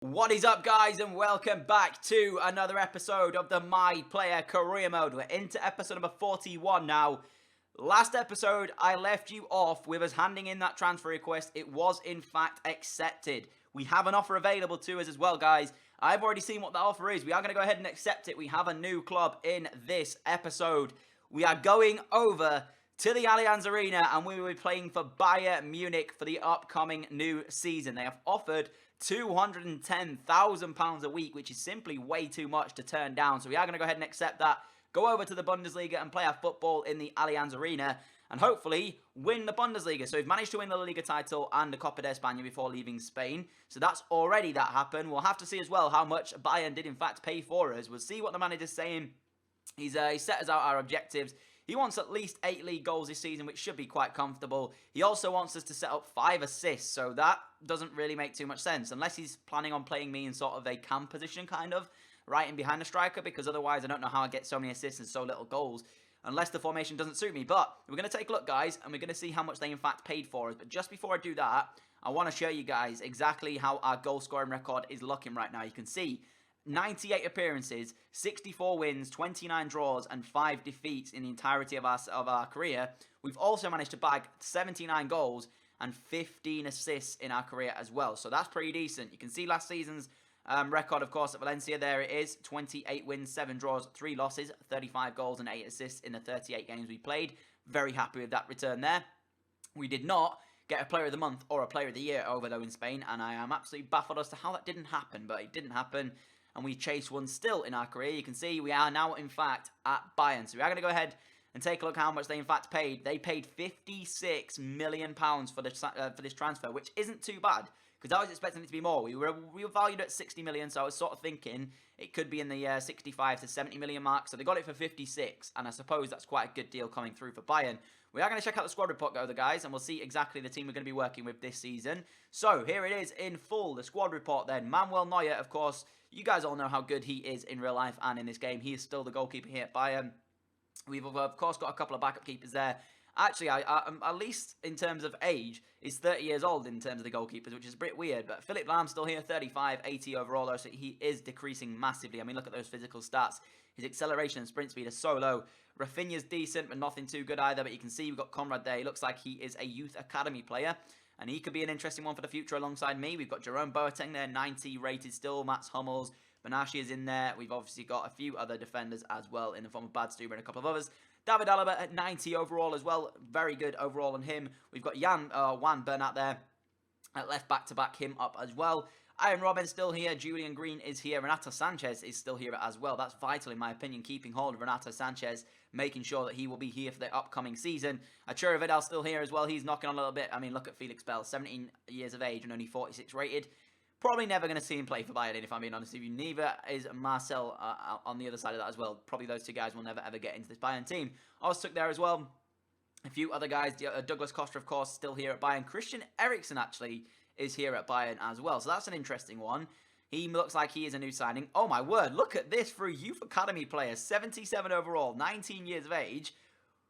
What is up, guys, and welcome back to another episode of the My Player Career Mode. We're into episode number 41 now. Last episode, I left you off with us handing in that transfer request. It was, in fact, accepted. We have an offer available to us as well, guys. I've already seen what that offer is. We are going to go ahead and accept it. We have a new club in this episode. We are going over to the Allianz Arena, and we will be playing for Bayern Munich for the upcoming new season. They have offered £210,000 a week, which is simply way too much to turn down. So we are going to go ahead and accept that, go over to the Bundesliga and play our football in the Allianz Arena, and hopefully win the Bundesliga. So we've managed to win the La Liga title and the Copa de España before leaving Spain. So that's already that happened. We'll have to see as well how much Bayern did in fact pay for us. We'll see what the manager's saying. He's set us out our objectives. He wants at least 8 league goals this season, which should be quite comfortable. He also wants us to set up 5 assists, so that doesn't really make too much sense, unless he's planning on playing me in sort of a cam position, kind of, right in behind the striker, because otherwise I don't know how I get so many assists and so little goals, unless the formation doesn't suit me. But we're going to take a look, guys, and we're going to see how much they in fact paid for us. But just before I do that, I want to show you guys exactly how our goal scoring record is looking right now. You can see 98 appearances, 64 wins, 29 draws, and 5 defeats in the entirety of our career. We've also managed to bag 79 goals and 15 assists in our career as well. So that's pretty decent. You can see last season's record, of course, at Valencia. There it is. 28 wins, 7 draws, 3 losses, 35 goals and 8 assists in the 38 games we played. Very happy with that return there. We did not get a Player of the Month or a Player of the Year over, though, in Spain, and I am absolutely baffled as to how that didn't happen, but it didn't happen. And we chased one still in our career. You can see we are now, in fact, at Bayern. So we are going to go ahead and take a look how much they, in fact, paid. They paid £56 million for this transfer, which isn't too bad, because I was expecting it to be more. We were valued at 60 million, so I was sort of thinking it could be in the 65 to 70 million mark. So they got it for 56, and I suppose that's quite a good deal coming through for Bayern. We are going to check out the squad report, though, guys, and we'll see exactly the team we're going to be working with this season. So here it is in full, the squad report then. Manuel Neuer, of course. You guys all know how good he is in real life and in this game. He is still the goalkeeper here at Bayern. We've, of course, got a couple of backup keepers there. Actually, at least in terms of age, is 30 years old in terms of the goalkeepers, which is a bit weird. But Philip Lahm's still here, 35, 80 overall, though, so he is decreasing massively. I mean, look at those physical stats. His acceleration and sprint speed are so low. Rafinha's decent, but nothing too good either. But you can see we've got Conrad there. He looks like he is a youth academy player, and he could be an interesting one for the future alongside me. We've got Jerome Boateng there, 90 rated still. Mats Hummels, Benashi is in there. We've obviously got a few other defenders as well in the form of Badstuber and a couple of others. David Alaba at 90 overall as well. Very good overall on him. We've got Juan Bernat there at left back to back him up as well. Iron Robin still here. Julian Green is here. Renato Sanchez is still here as well. That's vital, in my opinion, keeping hold of Renato Sanchez, making sure that he will be here for the upcoming season. Arturo Vidal still here as well. He's knocking on a little bit. I mean, look at Felix Bell, 17 years of age and only 46 rated. Probably never going to see him play for Bayern, if I'm being honest with you. Neither is Marcel on the other side of that as well. Probably those two guys will never, ever get into this Bayern team. Oztuk there as well. A few other guys. Douglas Costa, of course, still here at Bayern. Christian Eriksen, actually, is here at Bayern as well. So that's an interesting one. He looks like he is a new signing. Oh, my word. Look at this for a youth academy player. 77 overall, 19 years of age.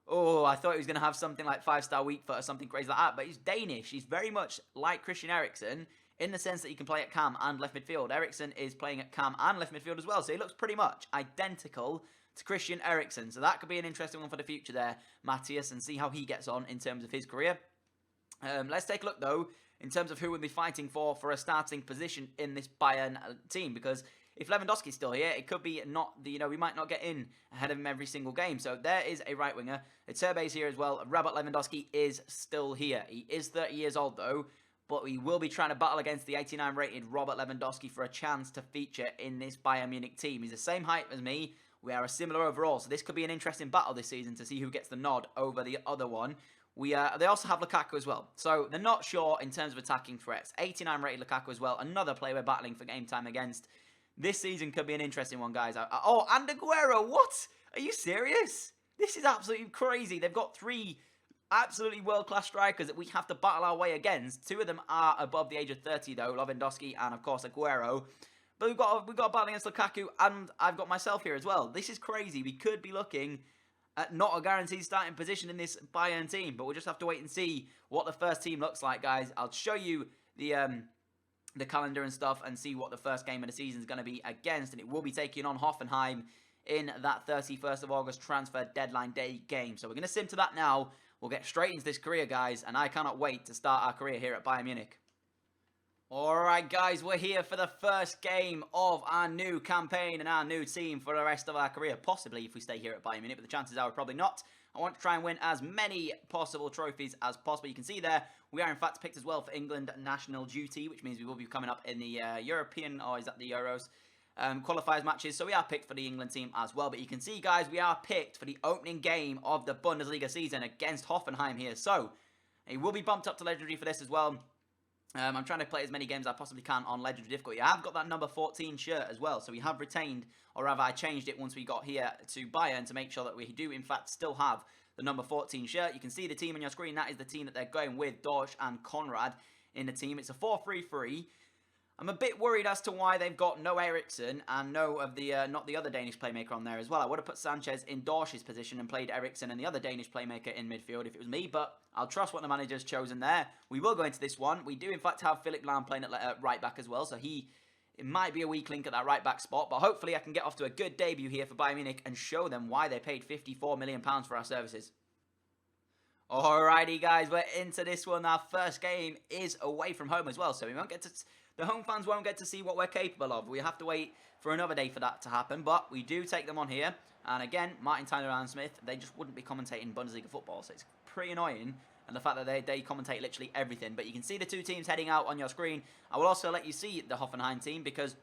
Oh, I thought he was going to have something like 5-star weak foot or something crazy like that. But he's Danish. He's very much like Christian Eriksen, in the sense that he can play at cam and left midfield. Eriksen is playing at cam and left midfield as well, so he looks pretty much identical to Christian Eriksen. So that could be an interesting one for the future there, Matthias, and see how he gets on in terms of his career. Let's take a look, though, in terms of who we'll be fighting for a starting position in this Bayern team, because if Lewandowski's still here, it could be not, we might not get in ahead of him every single game. So there is a right winger. Iturbe's here as well. Robert Lewandowski is still here. He is 30 years old, though, but we will be trying to battle against the 89 rated Robert Lewandowski for a chance to feature in this Bayern Munich team. He's the same height as me. We are a similar overall, so this could be an interesting battle this season to see who gets the nod over the other one. They also have Lukaku as well, so they're not sure in terms of attacking threats. 89 rated Lukaku as well, another player we're battling for game time against. This season could be an interesting one, guys. Oh, and Aguero, what? Are you serious? This is absolutely crazy. They've got 3 absolutely world-class strikers that we have to battle our way against. 2 of them are above the age of 30, though, Lewandowski and, of course, Aguero. But we've got a battle against Lukaku, and I've got myself here as well. This is crazy. We could be looking at not a guaranteed starting position in this Bayern team, but we'll just have to wait and see what the first team looks like, guys. I'll show you the the calendar and stuff and see what the first game of the season is going to be against. And it will be taking on Hoffenheim in that 31st of August transfer deadline day game. So we're going to sim to that now. We'll get straight into this career, guys, and I cannot wait to start our career here at Bayern Munich. Alright guys, we're here for the first game of our new campaign and our new team for the rest of our career. Possibly if we stay here at Bayern Munich, but the chances are we're probably not. I want to try and win as many possible trophies as possible. You can see there, we are in fact picked as well for England national duty, which means we will be coming up in the European, or is that the Euros, qualifiers matches. So we are picked for the England team as well. But you can see, guys, we are picked for the opening game of the Bundesliga season against Hoffenheim here. So it will be bumped up to legendary for this as well. I'm trying to play as many games as I possibly can on legendary difficulty. I have got that number 14 shirt as well, so we have retained, or rather I changed it once we got here to Bayern to make sure that we do in fact still have the number 14 shirt. You can see the team on your screen. That is the team that they're going with, Dorsch and Conrad in the team. It's a 4-3-3. I'm a bit worried as to why they've got no Eriksen and no of the not the other Danish playmaker on there as well. I would have put Sanchez in Dorsch's position and played Eriksen and the other Danish playmaker in midfield if it was me, but I'll trust what the manager's chosen there. We will go into this one. We do in fact have Philipp Lahm playing at right back as well, so it might be a weak link at that right back spot, but hopefully I can get off to a good debut here for Bayern Munich and show them why they paid £54 million for our services. Alrighty guys, we're into this one. Our first game is away from home as well, so we won't get to... The home fans won't get to see what we're capable of. We have to wait for another day for that to happen, but we do take them on here. And again, Martin Tyler and Smith, they just wouldn't be commentating Bundesliga football, so it's pretty annoying. And the fact that they commentate literally everything. But you can see the two teams heading out on your screen. I will also let you see the Hoffenheim team because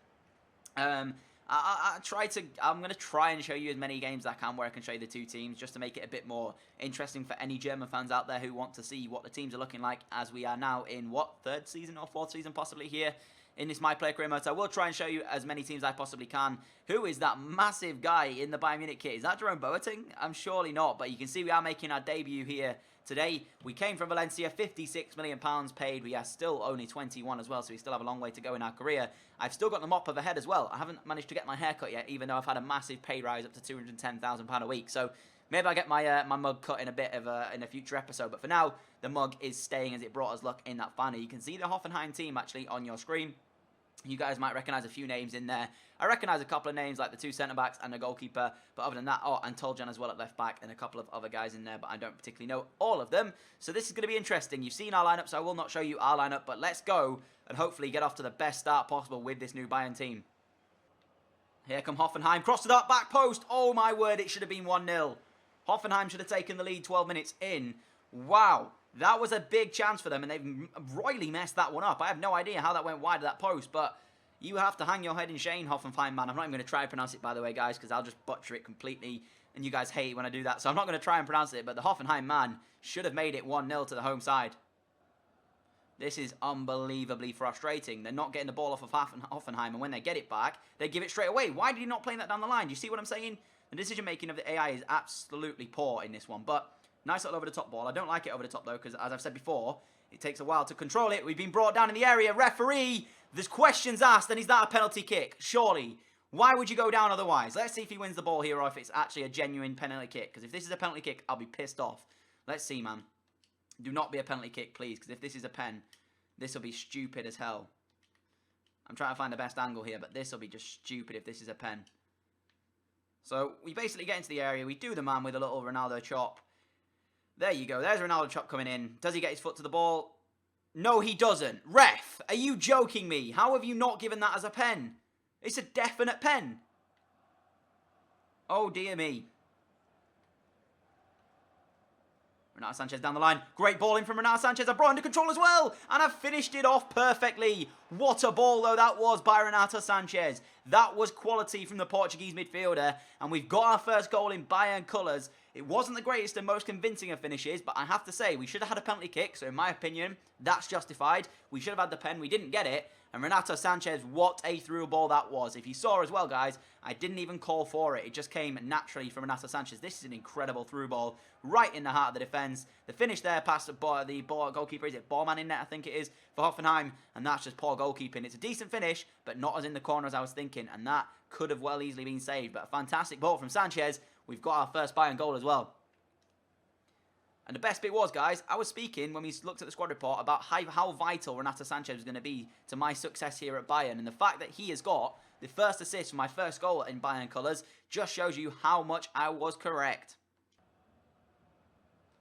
I'm going to try and show you as many games as I can where I can show you the two teams just to make it a bit more interesting for any German fans out there who want to see what the teams are looking like as we are now in, what, third season or fourth season possibly here in this My Player Career mode. So I will try and show you as many teams as I possibly can. Who is that massive guy in the Bayern Munich kit? Is that Jerome Boateng? I'm surely not, but you can see we are making our debut here today. We came from Valencia, £56 million paid. We are still only 21 as well, so we still have a long way to go in our career. I've still got the mop of a head as well. I haven't managed to get my hair cut yet, even though I've had a massive pay rise up to £210,000 a week. So maybe I'll get my my mug cut in a bit of in a future episode. But for now, the mug is staying as it brought us luck in that final. You can see the Hoffenheim team actually on your screen. You guys might recognise a few names in there. I recognise a couple of names like the two centre-backs and the goalkeeper. But other than that, and Toljan as well at left-back and a couple of other guys in there. But I don't particularly know all of them. So this is going to be interesting. You've seen our lineup, so I will not show you our lineup. But let's go and hopefully get off to the best start possible with this new Bayern team. Here come Hoffenheim. Cross to that back post. Oh my word, it should have been 1-0. Hoffenheim should have taken the lead 12 minutes in. Wow. That was a big chance for them, and they've royally messed that one up. I have no idea how that went wide of that post, but you have to hang your head in shame, Hoffenheim, man. I'm not even going to try and pronounce it, by the way, guys, because I'll just butcher it completely, and you guys hate it when I do that. So I'm not going to try and pronounce it, but the Hoffenheim man should have made it 1-0 to the home side. This is unbelievably frustrating. They're not getting the ball off of Hoffenheim, and when they get it back, they give it straight away. Why did he not play that down the line? Do you see what I'm saying? The decision-making of the AI is absolutely poor in this one, but nice little over-the-top ball. I don't like it over the top, though, because as I've said before, it takes a while to control it. We've been brought down in the area. Referee, there's questions asked, and is that a penalty kick? Surely. Why would you go down otherwise? Let's see if he wins the ball here or if it's actually a genuine penalty kick, because if this is a penalty kick, I'll be pissed off. Let's see, man. Do not be a penalty kick, please, because if this is a pen, this will be stupid as hell. I'm trying to find the best angle here, but this will be just stupid if this is a pen. So we basically get into the area. We do the man with a little Ronaldo chop. There you go. There's Ronaldo chop coming in. Does he get his foot to the ball? No, he doesn't. Ref, are you joking me? How have you not given that as a pen? It's a definite pen. Oh, dear me. Renato Sanchez down the line. Great ball in from Renato Sanchez. I brought under control as well. And I've finished it off perfectly. What a ball, though, that was by Renato Sanchez. That was quality from the Portuguese midfielder. And we've got our first goal in Bayern colours. It wasn't the greatest and most convincing of finishes, but I have to say, we should have had a penalty kick. So in my opinion, that's justified. We should have had the pen. We didn't get it. And Renato Sanchez, what a through ball that was. If you saw as well, guys, I didn't even call for it. It just came naturally from Renato Sanchez. This is an incredible through ball right in the heart of the defence. The finish there past the goalkeeper, is it Bormann in net, I think it is, for Hoffenheim. And that's just poor goalkeeping. It's a decent finish, but not as in the corner as I was thinking. And that could have well easily been saved. But a fantastic ball from Sanchez. We've got our first Bayern goal as well. And the best bit was, guys, I was speaking when we looked at the squad report about how vital Renato Sanchez was going to be to my success here at Bayern. And the fact that he has got the first assist for my first goal in Bayern colours just shows you how much I was correct.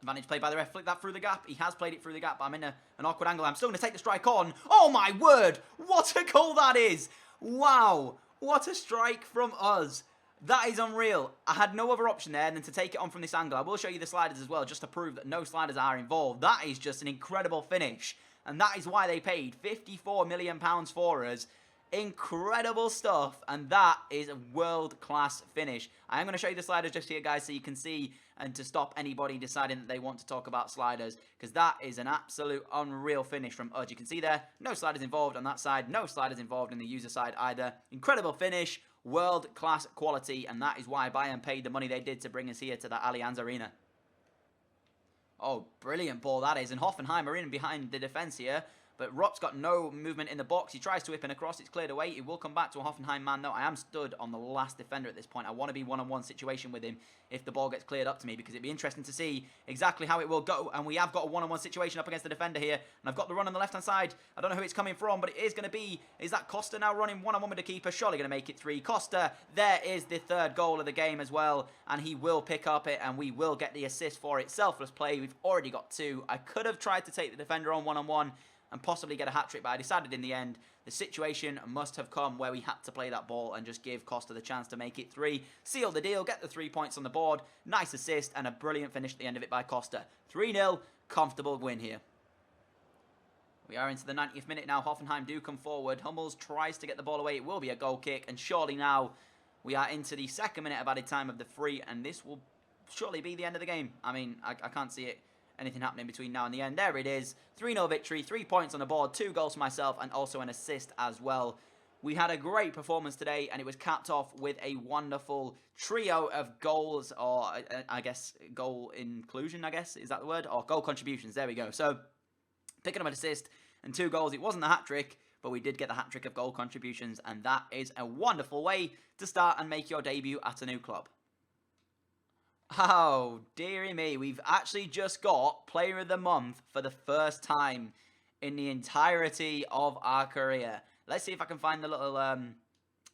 Advantage played by the ref. Flick that through the gap. He has played it through the gap, but I'm in an awkward angle. I'm still going to take the strike on. Oh, my word. What a goal that is. Wow. What a strike from us. That is unreal. I had no other option there than to take it on from this angle. I will show you the sliders as well, just to prove that no sliders are involved. That is just an incredible finish. And that is why they paid £54 million for us. Incredible stuff. And that is a world-class finish. I am going to show you the sliders just here, guys, so you can see and to stop anybody deciding that they want to talk about sliders, because that is an absolute unreal finish from us. You can see there, no sliders involved on that side, no sliders involved in the user side either. Incredible finish. World-class quality, and that is why Bayern paid the money they did to bring us here to the Allianz Arena. Oh, brilliant ball that is, and Hoffenheim are in behind the defence here, but Rupp's got no movement in the box. He tries to whip in across, it's cleared away. It will come back to a Hoffenheim man, though. I am stood on the last defender at this point. I want to be one-on-one situation with him if the ball gets cleared up to me, because it'd be interesting to see exactly how it will go, and we have got a one-on-one situation up against the defender here, and I've got the run on the left-hand side. I don't know who it's coming from, but it is going to be, is that Costa now running one-on-one with the keeper? Surely going to make it 3. Costa, there is the 3rd goal of the game as well, and he will pick up it, and we will get the assist for it. Selfless play, we've already got 2. I could have tried to take the defender on one-on-one and possibly get a hat-trick, but I decided in the end the situation must have come where we had to play that ball and just give Costa the chance to make it 3. Seal the deal, get the 3 points on the board. Nice assist and a brilliant finish at the end of it by Costa. 3-0, comfortable win here. We are into the 90th minute now. Hoffenheim do come forward. Hummels tries to get the ball away. It will be a goal kick, and surely now we are into the 2nd minute of added time of the 3, and this will surely be the end of the game. I mean, I can't see anything happening between now and the end. There it is. 3-0 victory, 3 points on the board, 2 goals for myself, and also an assist as well. We had a great performance today, and it was capped off with a wonderful trio of goals, or I guess goal inclusion, I guess, is that the word? Or goal contributions, there we go. So, picking up an assist and 2 goals. It wasn't the hat-trick, but we did get the hat-trick of goal contributions, and that is a wonderful way to start and make your debut at a new club. Oh, dearie me, we've actually just got Player of the Month for the first time in the entirety of our career. Let's see if I can find the little,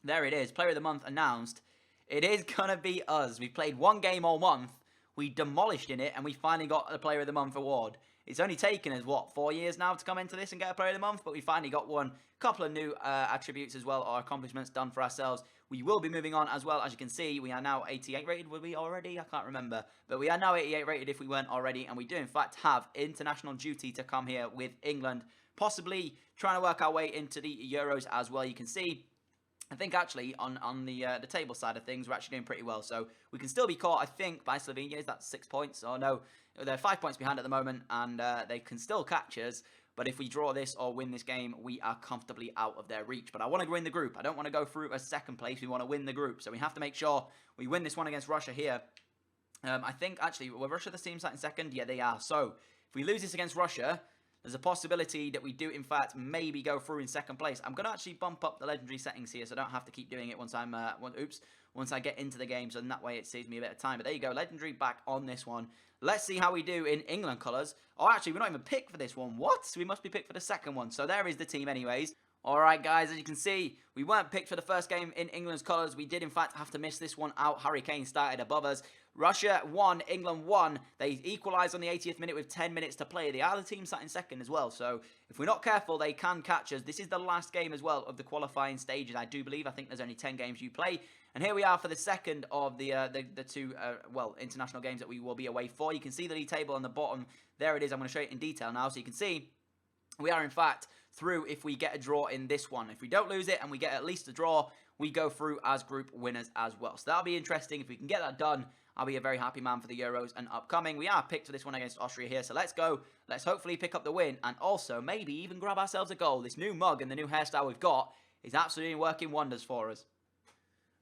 there it is, Player of the Month announced. It is going to be us. We played 1 game all month, we demolished in it, and we finally got the Player of the Month award. It's only taken us, what, 4 years now to come into this and get a Player of the Month, but we finally got one. Couple of new attributes as well, or accomplishments done for ourselves. We will be moving on as well. As you can see, we are now 88 rated. Were we already? I can't remember. But we are now 88 rated if we weren't already, and we do in fact have international duty to come here with England, possibly trying to work our way into the Euros as well. You can see, I think actually on the table side of things, we're actually doing pretty well. So we can still be caught, I think, by Slovenia. Is that 6 points? Oh no, they're 5 points behind at the moment, and they can still catch us. But if we draw this or win this game, we are comfortably out of their reach. But I want to win the group. I don't want to go through a 2nd place. We want to win the group. So we have to make sure we win this one against Russia here. I think, actually, were Russia the team sat in 2nd? Yeah, they are. So if we lose this against Russia, there's a possibility that we do, in fact, maybe go through in 2nd place. I'm going to actually bump up the legendary settings here so I don't have to keep doing it once I'm, once I get into the game. So in that way, it saves me a bit of time. But there you go, legendary back on this one. Let's see how we do in England colours. Oh, actually, we're not even picked for this one. What? We must be picked for the 2nd one. So there is the team anyways. Alright, guys, as you can see, we weren't picked for the first game in England's colours. We did, in fact, have to miss this one out. Harry Kane started above us. Russia won, England won. They equalised on the 80th minute with 10 minutes to play. They are the team sat in 2nd as well. So if we're not careful, they can catch us. This is the last game as well of the qualifying stages, I do believe. I think there's only 10 games you play. And here we are for the 2nd of the 2, international games that we will be away for. You can see the league table on the bottom. There it is. I'm going to show it in detail now. So you can see we are, in fact, through if we get a draw in this one. If we don't lose it and we get at least a draw, we go through as group winners as well. So that'll be interesting. If we can get that done, I'll be a very happy man for the Euros and upcoming. We are picked for this one against Austria here, so let's go. Let's hopefully pick up the win and also maybe even grab ourselves a goal. This new mug and the new hairstyle we've got is absolutely working wonders for us.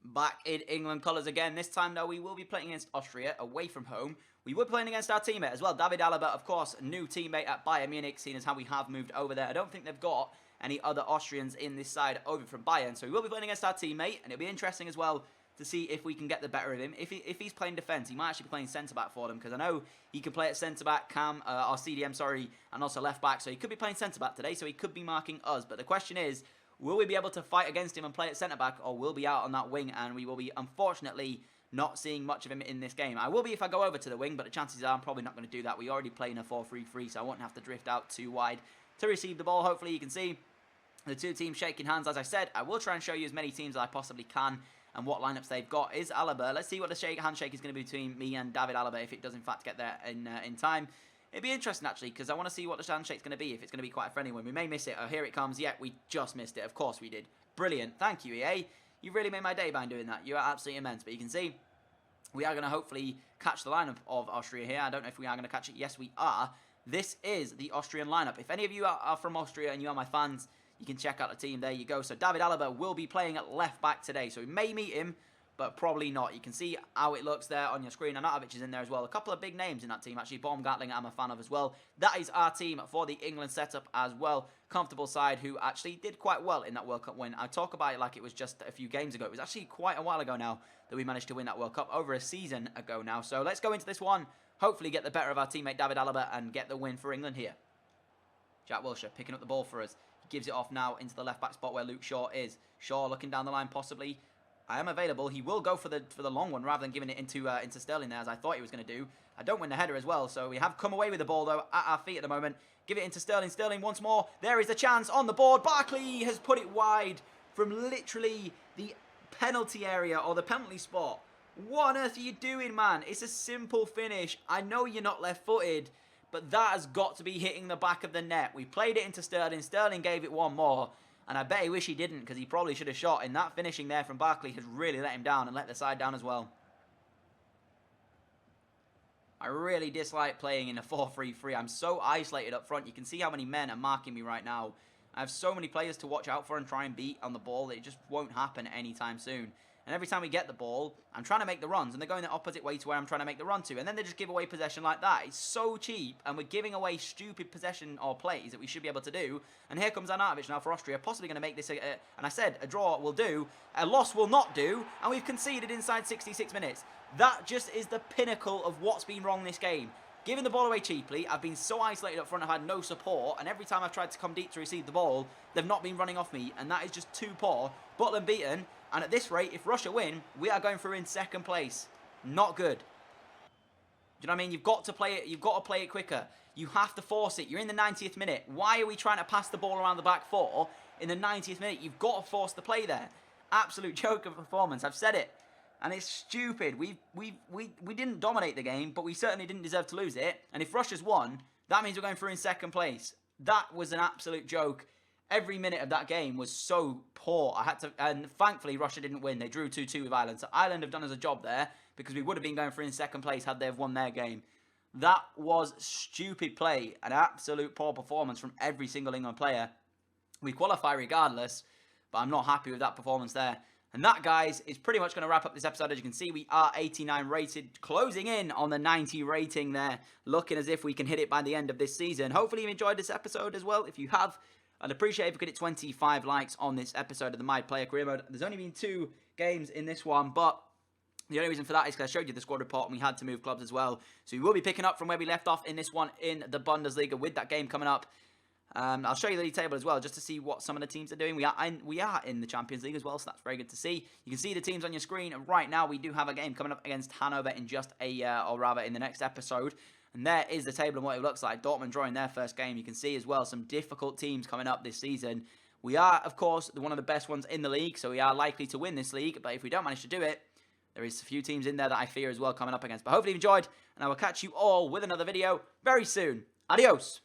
Back in England colours again. This time, though, we will be playing against Austria away from home. We were playing against our teammate as well, David Alaba, of course, new teammate at Bayern Munich, seeing as how we have moved over there. I don't think they've got any other Austrians in this side over from Bayern, so we will be playing against our teammate, and it'll be interesting as well to see if we can get the better of him. If he's playing defence, he might actually be playing centre-back for them, because I know he can play at centre-back, or CDM, sorry, and also left-back, so he could be playing centre-back today, so he could be marking us. But the question is, will we be able to fight against him and play at centre-back, or will we be out on that wing, and we will be, unfortunately, not seeing much of him in this game. I will be if I go over to the wing, but the chances are I'm probably not going to do that. We already play in a 4-3-3, so I won't have to drift out too wide to receive the ball. Hopefully you can see the two teams shaking hands. As I said, I will try and show you as many teams as I possibly can and what lineups they've got. Is Alaba. Let's see what the handshake is going to be between me and David Alaba, if it does in fact get there in time. It'd be interesting, actually, because I want to see what the handshake's going to be, if it's going to be quite a friendly one. We may miss it. Oh, here it comes. Yeah, we just missed it. Of course we did. Brilliant. Thank you, EA. You really made my day by doing that. You are absolutely immense. But you can see we are going to hopefully catch the lineup of Austria here. I don't know if we are going to catch it. Yes, we are. This is the Austrian lineup. If any of you are from Austria and you are my fans, you can check out the team. There you go. So David Alaba will be playing at left back today. So we may meet him, but probably not. You can see how it looks there on your screen. Arnautovic is in there as well. A couple of big names in that team, actually. Baumgartlinger I'm a fan of as well. That is our team for the England setup as well. Comfortable side who actually did quite well in that World Cup win. I talk about it like it was just a few games ago. It was actually quite a while ago now that we managed to win that World Cup. Over a season ago now. So let's go into this one. Hopefully get the better of our teammate David Alaba and get the win for England here. Jack Wilshere picking up the ball for us. He gives it off now into the left back spot where Luke Shaw is. Shaw looking down the line possibly. I am available. He will go for the long one rather than giving it into Sterling there, as I thought he was going to do. I don't win the header as well, so we have come away with the ball, though, at our feet at the moment. Give it into Sterling. Sterling once more. There is the chance on the board. Barkley has put it wide from literally the penalty area or the penalty spot. What on earth are you doing, man? It's a simple finish. I know you're not left-footed, but that has got to be hitting the back of the net. We played it into Sterling. Sterling gave it one more. And I bet he wish he didn't, because he probably should have shot. And that finishing there from Barkley has really let him down and let the side down as well. I really dislike playing in a 4-3-3. I'm so isolated up front. You can see how many men are marking me right now. I have so many players to watch out for and try and beat on the ball that it just won't happen anytime soon. And every time we get the ball, I'm trying to make the runs, and they're going the opposite way to where I'm trying to make the run to. And then they just give away possession like that. It's so cheap, and we're giving away stupid possession or plays that we should be able to do. And here comes Arnautovic now for Austria, possibly going to make this, and I said a draw will do, a loss will not do, and we've conceded inside 66 minutes. That just is the pinnacle of what's been wrong this game. Giving the ball away cheaply, I've been so isolated up front, I've had no support, and every time I've tried to come deep to receive the ball, they've not been running off me, and that is just too poor. Butland beaten. And at this rate, if Russia win, we are going through in second place. Not good. Do you know what I mean? You've got to play it. You've got to play it quicker. You have to force it. You're in the 90th minute. Why are we trying to pass the ball around the back four in the 90th minute? You've got to force the play there. Absolute joke of performance. I've said it. And it's stupid. We didn't dominate the game, but we certainly didn't deserve to lose it. And if Russia's won, that means we're going through in second place. That was an absolute joke. Every minute of that game was so poor. And thankfully, Russia didn't win. They drew 2-2 with Ireland. So Ireland have done us a job there, because we would have been going for in second place had they have won their game. That was stupid play. An absolute poor performance from every single England player. We qualify regardless, but I'm not happy with that performance there. And that, guys, is pretty much going to wrap up this episode. As you can see, we are 89 rated, closing in on the 90 rating there, looking as if we can hit it by the end of this season. Hopefully you enjoyed this episode as well. If you have, I'd appreciate if you could hit 25 likes on this episode of the My Player Career Mode. There's only been 2 games in this one, but the only reason for that is because I showed you the squad report and we had to move clubs as well. So we will be picking up from where we left off in this one in the Bundesliga with that game coming up. I'll show you the league table as well, just to see what some of the teams are doing. We are in the Champions League as well, so that's very good to see. You can see the teams on your screen right now. We do have a game coming up against Hanover in just or rather in the next episode. And there is the table and what it looks like. Dortmund drawing their first game. You can see as well some difficult teams coming up this season. We are, of course, one of the best ones in the league, so we are likely to win this league. But if we don't manage to do it, there is a few teams in there that I fear as well coming up against. But hopefully you've enjoyed, and I will catch you all with another video very soon. Adios!